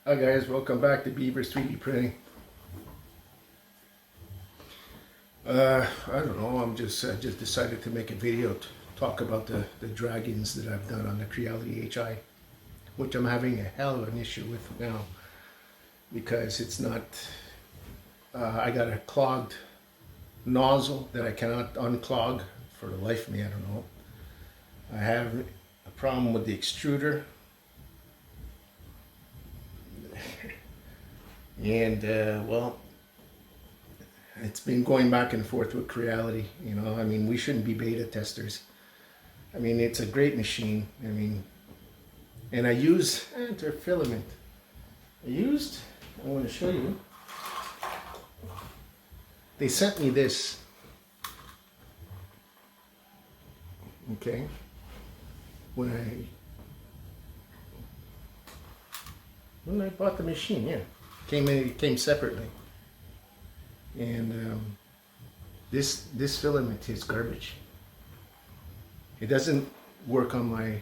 Hi guys, welcome back to Beaver's 3D Printing. I don't know, I just decided to make a video to talk about the dragons that I've done on the Creality Hi, which I'm having a hell of an issue with now because it's not, I got a clogged nozzle that I cannot unclog for the life of me, I don't know. I have a problem with the extruder. And well, it's been going back and forth with Creality. You know, I mean, we shouldn't be beta testers. I mean, it's a great machine. I mean, and I use filament. I want to show you. They sent me this. Okay. When I bought the machine, yeah. It came separately. And this filament is garbage. It doesn't work on my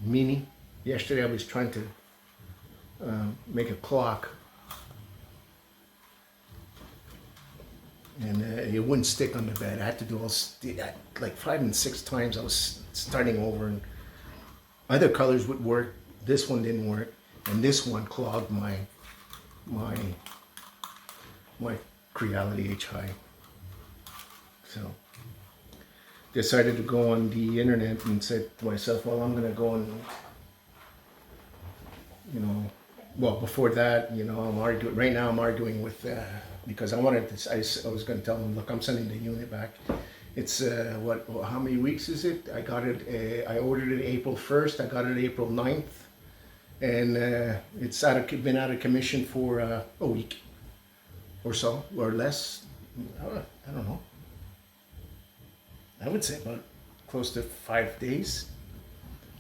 Mini. Yesterday I was trying to make a clock, and it wouldn't stick on the bed. I had to do like 5 and 6 times. I was starting over, and other colors would work. This one didn't work, and this one clogged my Creality Hi. So decided to go on the internet and said to myself, well, I'm gonna go and, you know, well, before that, you know, I'm arguing with, because I wanted to, I was gonna tell them, look, I'm sending the unit back. It's how many weeks is it? I got it, I ordered it April 1st, I got it April 9th. And it's been out of commission for a week or so, or less. I don't know. I would say about close to 5 days.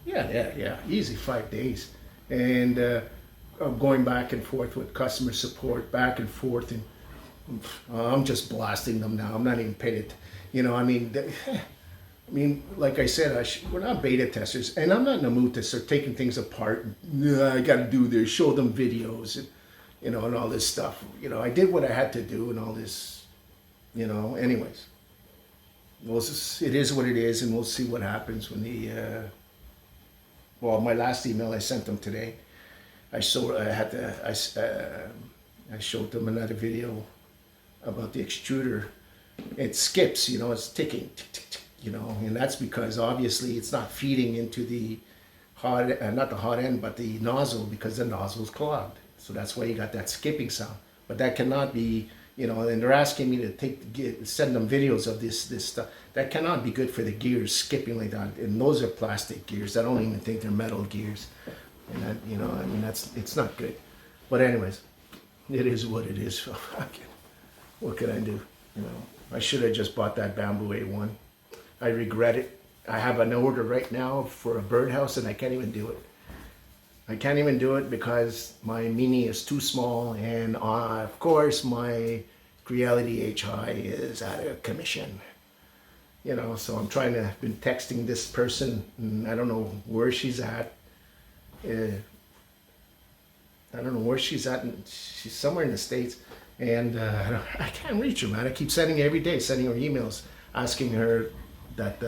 Yeah, easy 5 days. And I'm going back and forth with customer support, back and forth, and I'm just blasting them now. I'm not even paying it. You know, I mean, like I said, we're not beta testers, and I'm not in the mood to start taking things apart. I got to do this, show them videos, and, you know, and all this stuff. You know, I did what I had to do, and all this. You know, anyways, it is what it is, and we'll see what happens when well, my last email I sent them today. I showed them another video about the extruder. It skips, you know, it's ticking, tick, tick, tick. You know, and that's because obviously it's not feeding into the hot, not the hot end, but the nozzle, because the nozzle's clogged. So that's why you got that skipping sound. But that cannot be, you know, and they're asking me to send them videos of this stuff. That cannot be good for the gears skipping like that. And those are plastic gears. I don't even think they're metal gears. And that, you know, I mean, it's not good. But anyways, it is what it is. What can I do? You know, I should have just bought that Bamboo A1. I regret it. I have an order right now for a birdhouse, and I can't even do it. I can't even do it because my Mini is too small, and of course my Creality Hi is out of commission. You know, so I'm been texting this person, and I don't know where she's at. I don't know where she's at, and she's somewhere in the States, and I can't reach her, man. I keep sending her every day, sending her emails, asking her that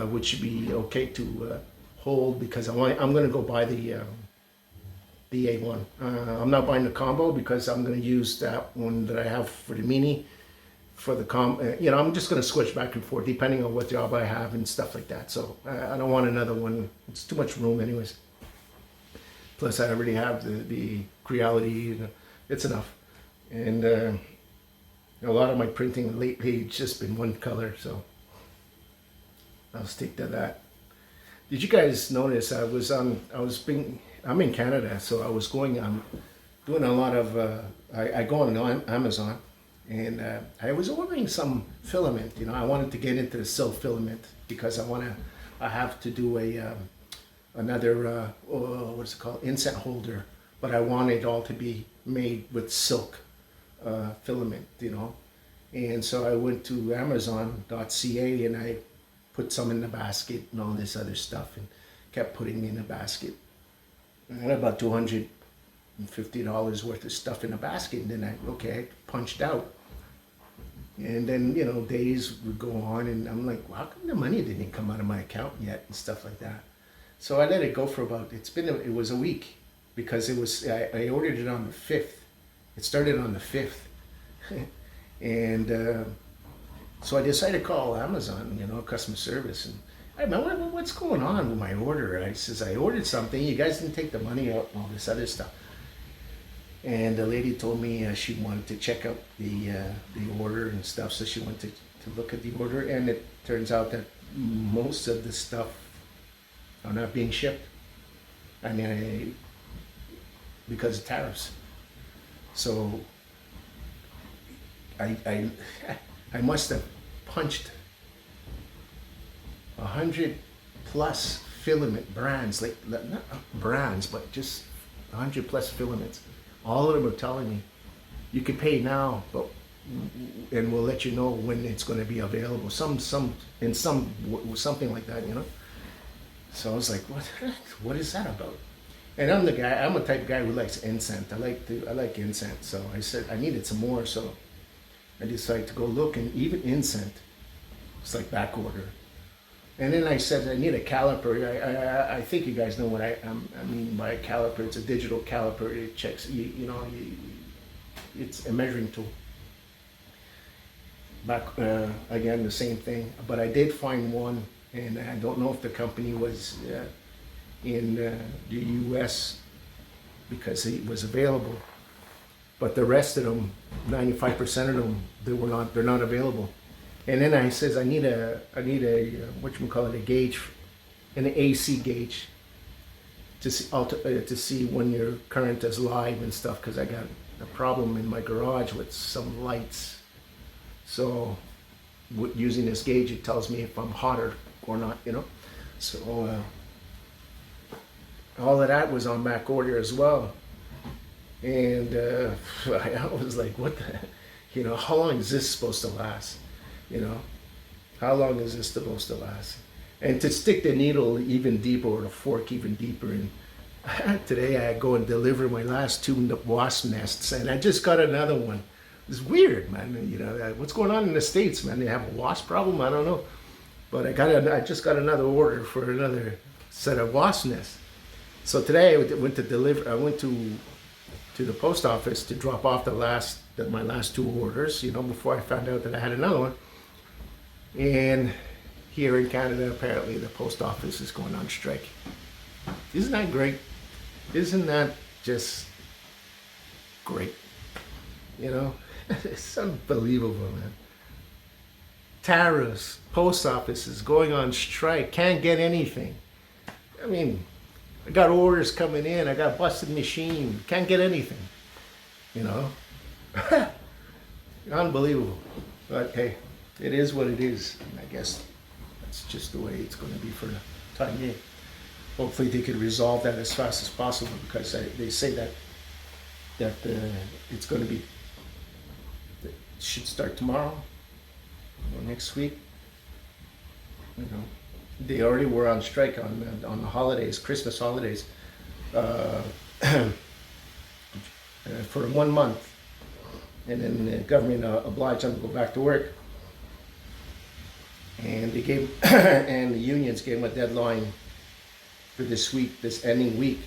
would she be okay to hold, because I'm going to go buy the A1. I'm not buying the combo because I'm going to use that one that I have for the Mini for the you know, I'm just going to switch back and forth depending on what job I have and stuff like that. So I don't want another one. It's too much room anyways. Plus I already have the Creality. It's enough. And a lot of my printing lately has just been one color, so I'll stick to that. Did you guys notice I'm in Canada, so I'm doing a lot of, I go on Amazon, and I was ordering some filament. You know, I wanted to get into the silk filament because I have to do another, what's it called, incense holder, but I want it all to be made with silk filament, you know. And so I went to Amazon.ca and I put some in the basket and all this other stuff, and kept putting me in the basket. I had about 200 $150 worth of stuff in a basket, and then I punched out. And then, days would go on, and I'm like, well, how come the money didn't come out of my account yet, and stuff like that. So I let it go for it was a week, because I ordered it on the 5th. It started on the 5th. And so I decided to call Amazon, customer service, and hey man, what's going on with my order? I says, I ordered something, you guys didn't take the money out, and all this other stuff. And the lady told me she wanted to check out the order and stuff, so she went to look at the order, and it turns out that most of the stuff are not being shipped. I mean, because of tariffs. So I must have punched 100 plus filament brands, like not brands, but just 100 plus filaments. All of them are telling me, you can pay now, and we'll let you know when it's going to be available. Something like that, So I was like, what is that about? And I'm a type of guy who likes incense. I like incense. So I said I needed some more. So I decided to go look, and even incense, it's like back order. And then I said, I need a caliper. I think you guys know what I mean by a caliper. It's a digital caliper. It checks, it's a measuring tool. Back, again, the same thing. But I did find one, and I don't know if the company was in the US, because it was available. But the rest of them, 95% of them, they're not available. And then I says, I need a a gauge, an AC gauge, to see when your current is live and stuff, because I got a problem in my garage with some lights. So using this gauge, it tells me if I'm hotter or not, So all of that was on back order as well. And I was like, what the, how long is this supposed to last? How long is this supposed to last? And to stick the needle even deeper, or the fork even deeper. And today I go and deliver my last 2 wasp nests, and I just got another one. It's weird, man. What's going on in the States, man? They have a wasp problem? I don't know. But I just got another order for another set of wasp nests. So today I went to the post office to drop off my last 2 orders, before I found out that I had another one. And here in Canada, apparently the post office is going on strike. Isn't that great? Isn't that just great? It's unbelievable, man. Tariffs, post offices going on strike, can't get anything. I mean, I got orders coming in, I got busted machine, can't get anything. Unbelievable. But hey, it is what it is. And I guess that's just the way it's going to be for the time being. Hopefully they could resolve that as fast as possible, because they say that it's going to be, it should start tomorrow or next week. They already were on strike on the holidays, Christmas holidays, for 1 month. And then the government obliged them to go back to work. And they gave, and the unions gave them a deadline for this ending week,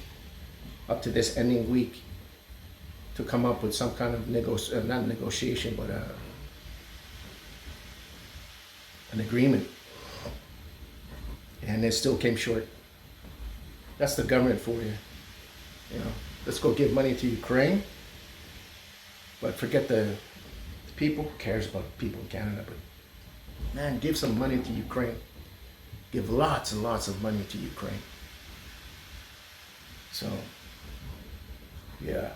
up to this ending week, to come up with some kind of not negotiation, but an agreement. And they still came short. That's the government for you. Let's go give money to Ukraine, but forget the people. Who cares about people in Canada? But man, give some money to Ukraine. Give lots and lots of money to Ukraine. So, yeah.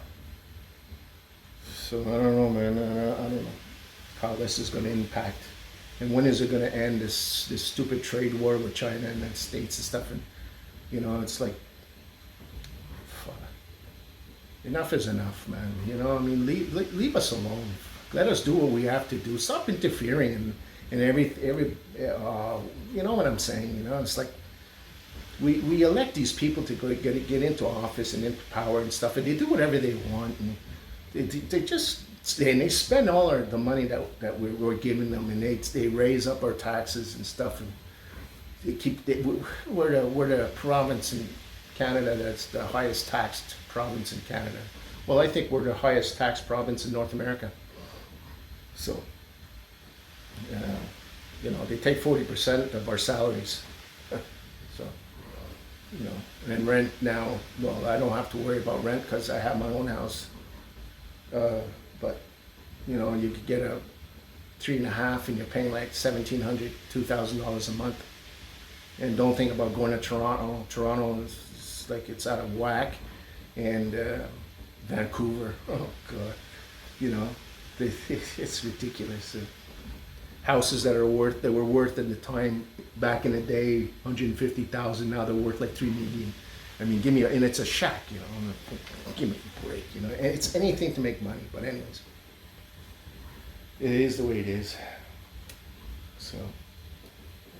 So I don't know, man. I don't know how this is going to impact. And when is it going to end, this stupid trade war with China and the States and stuff? And, it's like, enough is enough, man. Leave us alone. Let us do what we have to do. Stop interfering in every you know what I'm saying? It's like, we elect these people to go get into office and into power and stuff, and they do whatever they want, and they just and they spend all the money that we're giving them, and they raise up our taxes and stuff, and we're the province in Canada that's the highest taxed province in Canada. Well, I think we're the highest taxed province in North America. So, they take 40% of our salaries. So, and rent now, well, I don't have to worry about rent because I have my own house. But, you could get a 3.5 and you're paying like $1,700, $2,000 a month. And don't think about going to Toronto. Toronto is like it's out of whack. And Vancouver, oh God, it's ridiculous. Houses that were worth at the time back in the day $150,000, now they're worth like $3 million. I mean, and it's a shack, give me a break, and it's anything to make money. But anyways, it is the way it is. So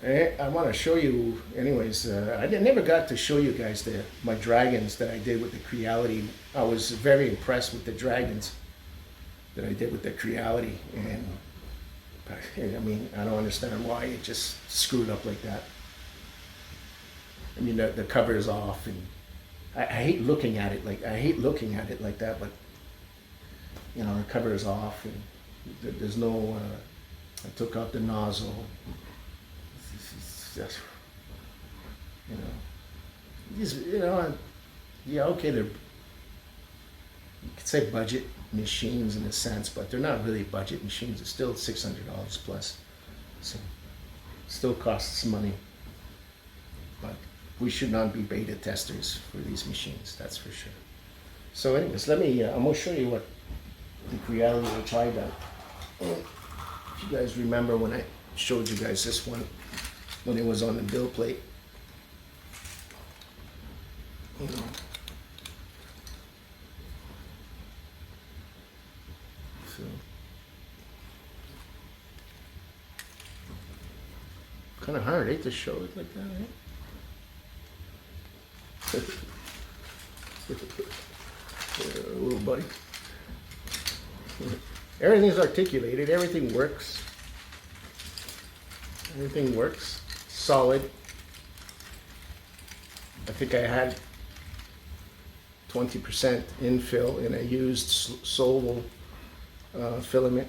I want to show you, anyways, I never got to show you guys my dragons that I did with the Creality. I was very impressed with the dragons that I did with the Creality, and I mean, I don't understand why it just screwed up like that. I mean, the cover is off, and I hate looking at it like that, but the cover is off, and there's no. I took out the nozzle. It's just, yeah, okay, they're, you could say budget machines in a sense, but they're not really budget machines. It's still $600 plus, so it still costs money. But we should not be beta testers for these machines, that's for sure. So anyways, I'm gonna show you what the Creality Hi done. If you guys remember when I showed you guys this one, when it was on the bill plate, so kind of hard, to show it like that, little buddy. Everything's articulated, everything works. Everything works. Solid. I think I had 20% infill, and I used Solval filament.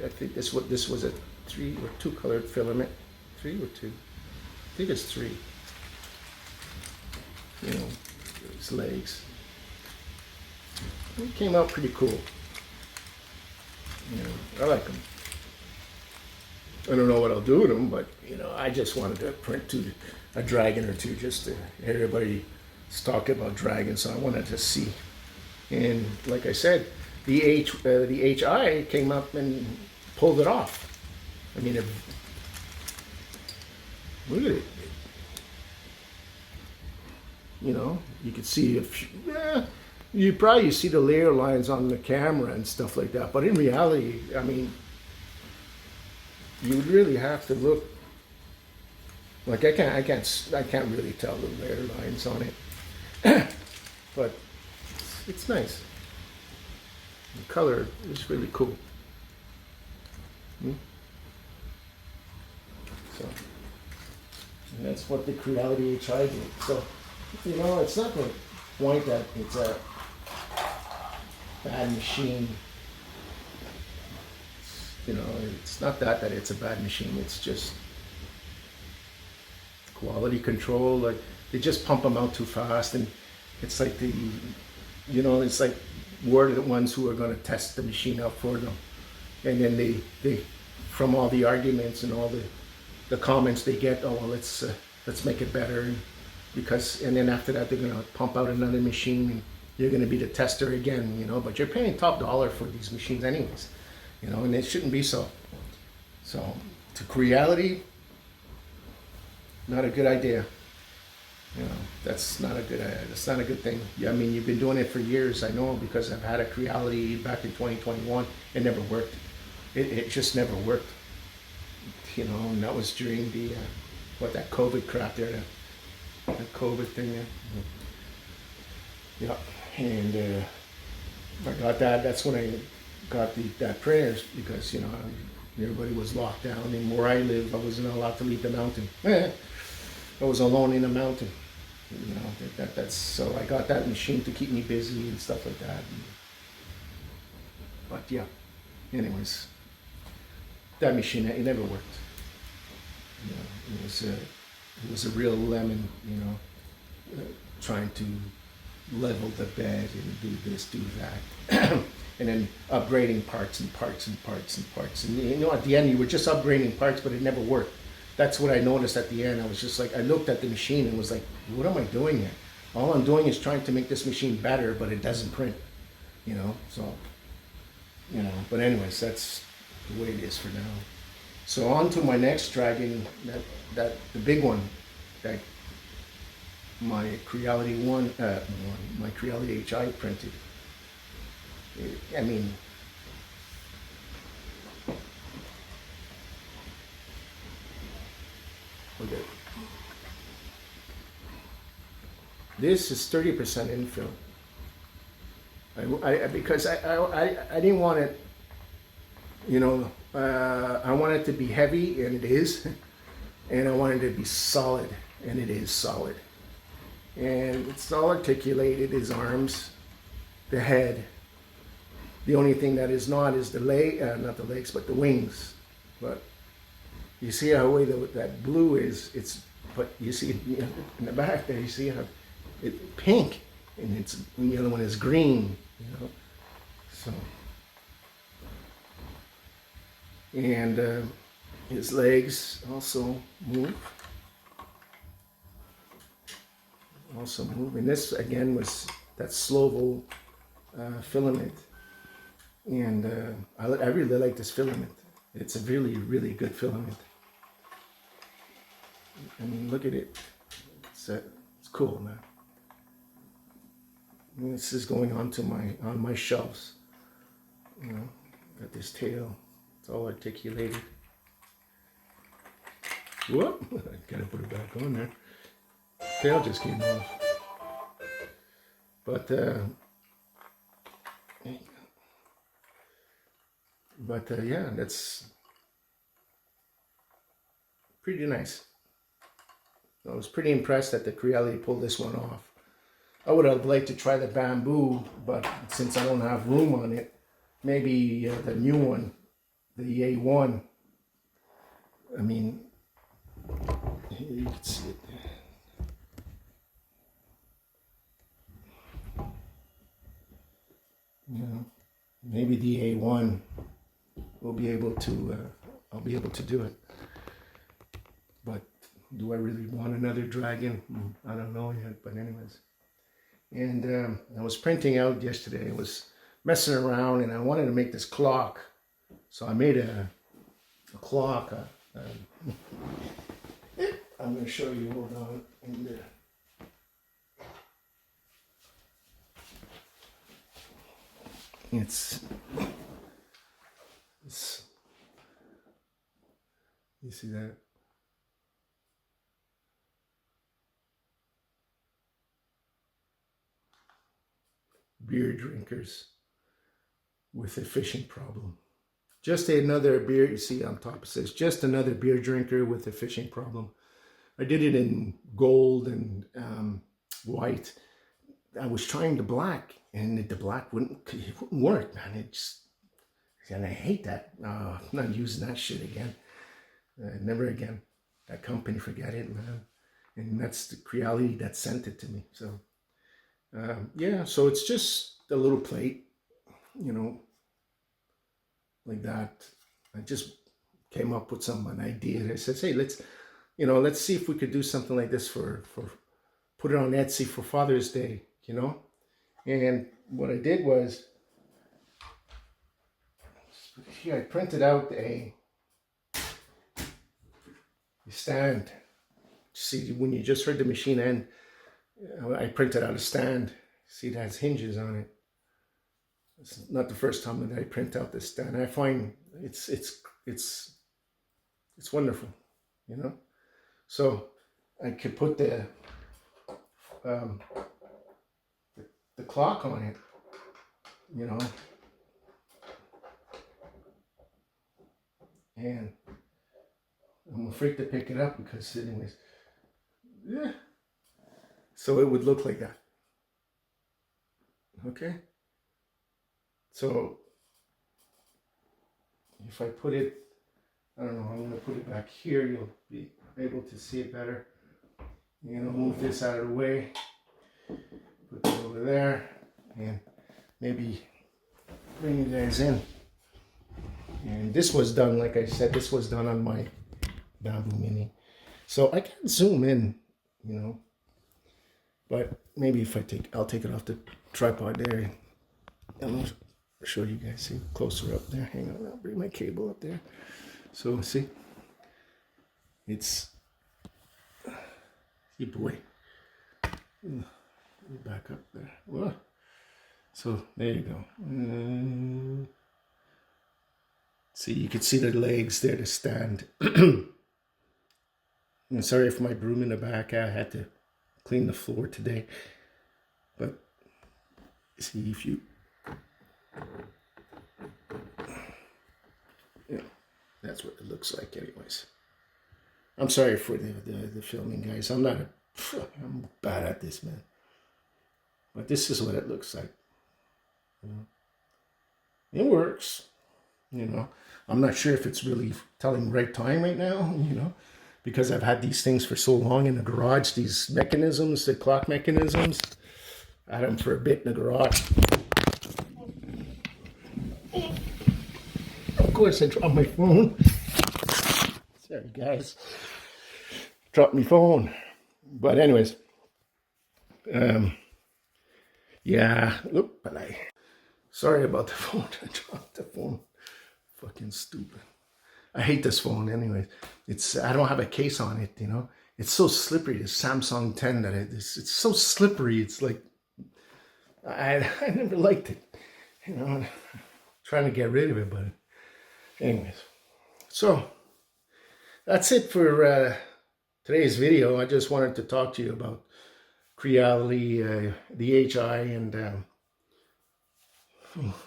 I think this was a 3 or 2 colored filament. 3 or 2? I think it's 3. These legs. It came out pretty cool. I like them. I don't know what I'll do with them, but I just wanted to print a dragon or two, just to everybody's talking about dragons, so I wanted to see. And like I said, the HI came up and pulled it off. I mean, look at it. You could see you probably see the layer lines on the camera and stuff like that, but in reality, I mean, you would really have to look. Like I can't really tell the layer lines on it, but it's nice. The color is really cool. So and that's what the Creality Hi did. So it's not the point that it's a bad machine. It's not that it's a bad machine. It's just quality control. Like they just pump them out too fast, and it's like it's like we're the ones who are going to test the machine out for them, and then they from all the arguments and all the comments they get, oh well, let's make it better, and then after that they're going to pump out another machine, and you're going to be the tester again, but you're paying top dollar for these machines anyways, and it shouldn't be so. So to Creality, not a good idea. That's not a good thing. I mean, you've been doing it for years. I know, because I've had a Creality back in 2021. It never worked. It just never worked. And that was during that COVID crap there. the COVID thing. Yeah, and I got that. That's when I got that prayers because everybody was locked down, and where I live, I wasn't allowed to leave the mountain. I was alone in the mountain. That's so I got that machine to keep me busy and stuff like that. But yeah, anyways, that machine it never worked. It was a real lemon, trying to level the bed and do this, do that, and then upgrading parts and parts and parts and parts. And at the end, you were just upgrading parts, but it never worked. That's what I noticed at the end. I was just like, I looked at the machine and was like, what am I doing here? All I'm doing is trying to make this machine better, but it doesn't print, so, but anyways, that's the way it is for now. So on to my next dragon, the big one, that my Creality my Creality Hi printed. I mean, look at it. This is 30% infill. Because I didn't want it, I want it to be heavy, and it is, and I want it to be solid, and it is solid. And it's all articulated, his arms, the head. The only thing that is not is the not the legs, but the wings. But you see how way that blue is, but you see in the back there, you see how it's pink, and the other one is green, so. And his legs also move. And this again was that Slovo filament, and I really like this filament. It's a really, really good filament. I mean, look at it. It's cool, man. And this is going on my shelves. Got this tail. It's all articulated. Whoop! I gotta put it back on there. Tail just came off. But yeah, that's pretty nice. I was pretty impressed that the Creality pulled this one off. I would have liked to try the bamboo, but since I don't have room on it, maybe the new one, the A1. I mean, you can see it. Maybe the A1 will be able to, I'll be able to do it. But do I really want another dragon? I don't know yet, but anyways. And I was printing out yesterday. I was messing around and I wanted to make this clock. So I made a clock. I'm going to show you, hold on. And, it's you see that? Beer drinkers with a fishing problem. Just another beer, you see on top it says, just another beer drinker with a fishing problem. I did it in gold and white. I was trying the black, and the black wouldn't work, man. And I hate that. I'm not using that shit again. Never again. That company, forget it, man. And that's the Creality that sent it to me. So, yeah, so it's just a little plate, like that. I just came up with an idea. I said, hey, let's see if we could do something like this for put it on Etsy for Father's Day, And what I did was, here I printed out a stand. See, when you just heard the machine end, I printed out a stand. See, it has hinges on it. It's not the first time that I print out this stand. I find it's wonderful, So I could put the um, the clock on it, you know. And I'm afraid to pick it up because anyways, yeah. So it would look like that. Okay. So if I put it, I don't know, I'm going to put it back here. You'll be able to see it better. I'm going to move this out of the way. Put it over there. And maybe bring you guys in. And this was done, like I said, this was done on my Bamboo Mini. So I can zoom in, but maybe if I'll take it off the tripod there. And I'll show you guys, see, closer up there. Hang on, I'll bring my cable up there. So see, it's, see boy, back up there. Whoa. So there you go. See, you can see the legs there to stand. I'm sorry for my broom in the back. I had to clean the floor today. But see if you, that's what it looks like anyways. I'm sorry for the filming, guys. I'm bad at this, man. But this is what it looks like. It works. I'm not sure if it's really telling right time right now, because I've had these things for so long in the garage, these mechanisms, the clock mechanisms. I had them for a bit in the garage. Of course, I dropped my phone. Sorry, guys. Dropped my phone. But anyways, yeah, look, but sorry about the phone. I dropped the phone. Fucking stupid. I hate this phone anyways. I don't have a case on it, It's so slippery, the Samsung 10 that it's so slippery. It's like, I never liked it, trying to get rid of it, but anyways. So, that's it for today's video. I just wanted to talk to you about Creality, the HI, and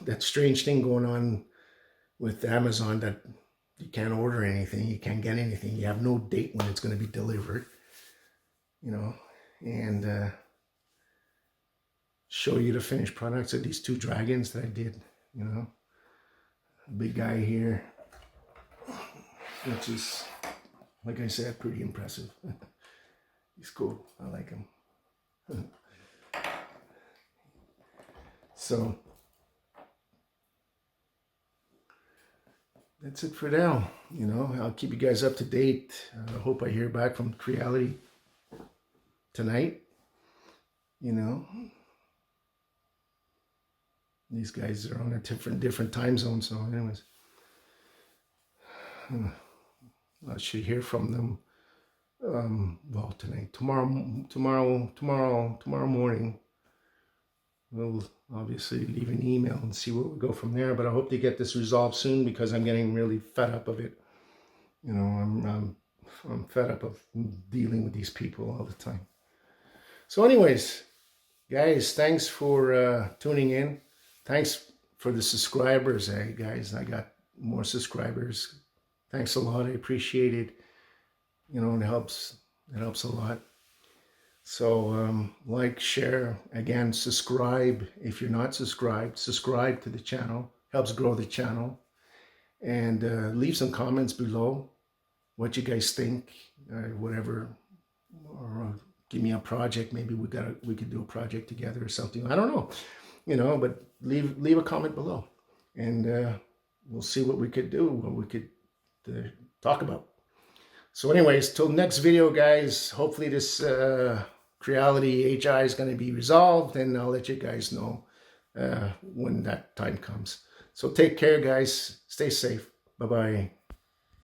that strange thing going on with Amazon that you can't order anything, you can't get anything, you have no date when it's going to be delivered, and show you the finished products of these two dragons that I did, a big guy here, which is, like I said, pretty impressive. He's cool, I like him. So that's it for now. I'll keep you guys up to date. I hope I hear back from Creality tonight. These guys are on a different time zone. So anyways, I should hear from them. Well, tonight, tomorrow morning. We'll obviously leave an email and see where we go from there. But I hope to get this resolved soon because I'm getting really fed up of it. I'm fed up of dealing with these people all the time. So anyways, guys, thanks for tuning in. Thanks for the subscribers, guys. I got more subscribers. Thanks a lot. I appreciate it. It helps a lot. So like, share, again, subscribe. If you're not subscribed, subscribe to the channel. Helps grow the channel. And leave some comments below what you guys think, whatever, or give me a project. Maybe we could do a project together or something. I don't know, but leave a comment below, and we'll see what we could do, what we could talk about. So anyways, till next video, guys, hopefully this Creality HI is going to be resolved, and I'll let you guys know when that time comes. So take care, guys. Stay safe. Bye-bye.